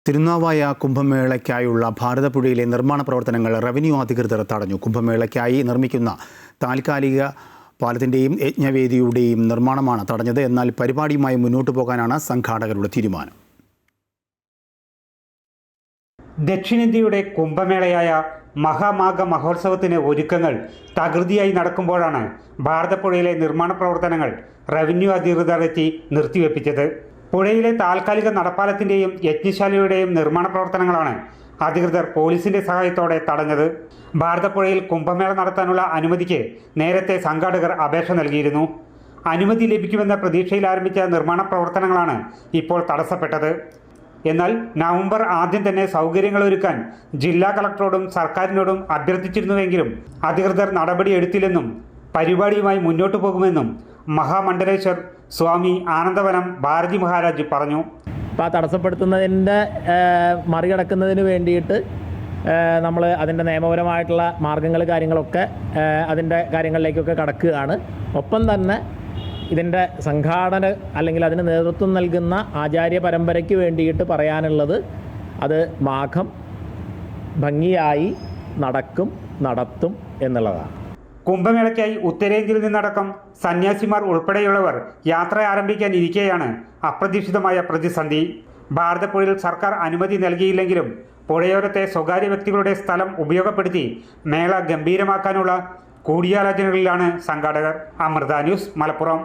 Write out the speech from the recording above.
തിരുനാവായ കുംഭമേളയ്ക്കായുള്ള ഭാരതപ്പുഴയിലെ നിർമ്മാണ പ്രവർത്തനങ്ങൾ റവന്യൂ അധികൃതർ തടഞ്ഞു. കുംഭമേളയ്ക്കായി നിർമ്മിക്കുന്ന താൽക്കാലിക പാലത്തിൻ്റെയും യജ്ഞവേദിയുടെയും നിർമ്മാണമാണ് തടഞ്ഞത്. എന്നാൽ പരിപാടിയുമായി മുന്നോട്ടു പോകാനാണ് സംഘാടകരുടെ തീരുമാനം. ദക്ഷിണേന്ത്യയുടെ കുംഭമേളയായ മഹാമാഘ മഹോത്സവത്തിന് ഒരുക്കങ്ങൾ തകൃതിയായി നടക്കുമ്പോഴാണ് ഭാരതപ്പുഴയിലെ നിർമ്മാണ പ്രവർത്തനങ്ങൾ റവന്യൂ അധികൃതർ എത്തി നിർത്തിവെപ്പിച്ചത്. പുഴയിലെ താൽക്കാലിക നടപ്പാലത്തിൻ്റെയും യജ്ഞശാലയുടെയും നിർമ്മാണ പ്രവർത്തനങ്ങളാണ് അധികൃതർ പോലീസിന്റെ സഹായത്തോടെ തടഞ്ഞത്. ഭാരതപ്പുഴയിൽ കുംഭമേള നടത്താനുള്ള അനുമതിക്ക് നേരത്തെ സംഘാടകർ അപേക്ഷ നൽകിയിരുന്നു. അനുമതി ലഭിക്കുമെന്ന പ്രതീക്ഷയിൽ ആരംഭിച്ച നിർമ്മാണ പ്രവർത്തനങ്ങളാണ് ഇപ്പോൾ തടസ്സപ്പെട്ടത്. എന്നാൽ നവംബർ ആദ്യം തന്നെ സൗകര്യങ്ങൾ ഒരുക്കാൻ ജില്ലാ കളക്ടറോടും സർക്കാരിനോടും അഭ്യർത്ഥിച്ചിരുന്നുവെങ്കിലും അധികൃതർ നടപടിയെടുത്തില്ലെന്നും പരിപാടിയുമായി മുന്നോട്ടു പോകുമെന്നും മഹാമണ്ഡലേശ്വർ സ്വാമി ആനന്ദവനം ഭാരതി മഹാരാജ് പറഞ്ഞു. അപ്പോൾ ആ തടസ്സപ്പെടുത്തുന്നതിൻ്റെ മറികടക്കുന്നതിന് വേണ്ടിയിട്ട് നമ്മൾ അതിൻ്റെ നിയമപരമായിട്ടുള്ള മാർഗങ്ങൾ കാര്യങ്ങളൊക്കെ അതിൻ്റെ കാര്യങ്ങളിലേക്കൊക്കെ കടക്കുകയാണ്. ഒപ്പം തന്നെ ഇതിൻ്റെ സംഘാടന അല്ലെങ്കിൽ അതിന് നേതൃത്വം നൽകുന്ന ആചാര്യ പരമ്പരയ്ക്ക് വേണ്ടിയിട്ട് പറയാനുള്ളത് അത് മാഘം ഭംഗിയായി നടത്തും എന്നുള്ളതാണ്. കുംഭമേളയ്ക്കായി ഉത്തരേന്ത്യയിൽ നിന്നടക്കം സന്യാസിമാർ ഉൾപ്പെടെയുള്ളവർ യാത്ര ആരംഭിക്കാനിരിക്കെയാണ് അപ്രതീക്ഷിതമായ പ്രതിസന്ധി. ഭാരതപ്പുഴയിൽ സർക്കാർ അനുമതി നൽകിയില്ലെങ്കിലും പുഴയോരത്തെ സ്വകാര്യ വ്യക്തികളുടെ സ്ഥലം ഉപയോഗപ്പെടുത്തി മേള ഗംഭീരമാക്കാനുള്ള കൂടിയാലോചനകളിലാണ് സംഘാടകർ. അമൃത ന്യൂസ്, മലപ്പുറം.